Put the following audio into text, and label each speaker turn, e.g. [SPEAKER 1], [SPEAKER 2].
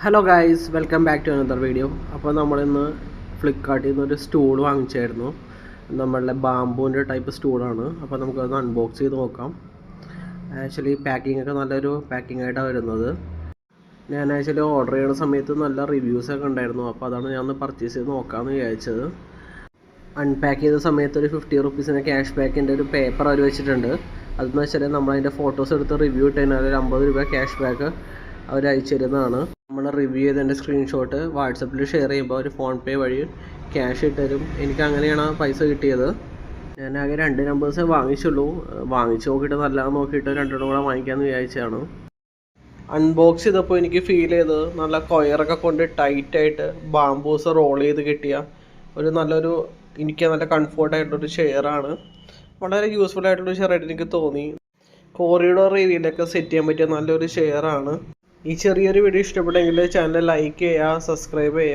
[SPEAKER 1] Hello guys, welcome back to another video. അപ്പോൾ നമ്മളിന്ന് ഫ്ലിപ്കാർട്ടിൽ നിന്ന് ഒരു സ്റ്റൂൾ വാങ്ങിച്ചായിരുന്നു. നമ്മളുടെ ബാംബൂൻ്റെ ടൈപ്പ് സ്റ്റൂളാണ്. അപ്പോൾ നമുക്കത് അൺബോക്സ് ചെയ്ത് നോക്കാം. ആക്ച്വലി പാക്കിംഗ് ഒക്കെ നല്ലൊരു പാക്കിംഗ് ആയിട്ടാണ് വരുന്നത്. ഞാൻ ആക്ച്വലി ഓർഡർ ചെയ്യുന്ന സമയത്ത് നല്ല റിവ്യൂസൊക്കെ ഉണ്ടായിരുന്നു. അപ്പോൾ അതാണ് ഞാൻ ഒന്ന് പർച്ചേസ് ചെയ്ത് നോക്കാമെന്ന് വിചാരിച്ചത്. അൺപാക്ക് ചെയ്ത സമയത്ത് ഒരു 50 റുപ്പീസിന് ക്യാഷ് ബാക്കിൻ്റെ ഒരു പേപ്പർ അവർ വെച്ചിട്ടുണ്ട്. അതെന്ന് വെച്ചാൽ നമ്മളതിൻ്റെ ഫോട്ടോസ് എടുത്ത് റിവ്യൂ ഇട്ട് കഴിഞ്ഞാൽ ഒരു 50 രൂപ ക്യാഷ് ബാക്ക് അവർ അയച്ചു തരുന്നതാണ്. നമ്മൾ റിവ്യൂ ചെയ്തതിൻ്റെ സ്ക്രീൻഷോട്ട് വാട്സപ്പിൽ ഷെയർ ചെയ്യുമ്പോൾ അവർ ഫോൺ പേ വഴി ക്യാഷ് ഇട്ടുതരും. എനിക്ക് അങ്ങനെയാണ് പൈസ കിട്ടിയത്. ഞാൻ ആകെ 2 നമ്പേഴ്സേ വാങ്ങിച്ചുള്ളൂ. വാങ്ങിച്ച് നോക്കിയിട്ട് നല്ലതാണെന്ന് നോക്കിയിട്ട് 2 കൂടെ വാങ്ങിക്കാമെന്ന് വിചാരിച്ചതാണ്. അൺബോക്സ് ചെയ്തപ്പോൾ എനിക്ക് ഫീൽ ചെയ്തത് നല്ല കൊയറൊക്കെ കൊണ്ട് ടൈറ്റായിട്ട് ബാംബൂസ് റോൾ ചെയ്ത് കിട്ടിയ നല്ലൊരു എനിക്ക് നല്ല കംഫർട്ടായിട്ടുള്ളൊരു ചെയറാണ്. വളരെ യൂസ്ഫുൾ ആയിട്ടുള്ളൊരു ചെയറായിട്ട് എനിക്ക് തോന്നി. കോറിഡോർ ഏരിയയിലൊക്കെ സെറ്റ് ചെയ്യാൻ പറ്റിയ നല്ലൊരു ചെയറാണ്. ഈ ചെറിയൊരു വീഡിയോ ഇഷ്ടപ്പെട്ടെങ്കിൽ ചാനൽ ലൈക്ക് ചെയ്യുക, സബ്സ്ക്രൈബ് ചെയ്യുക.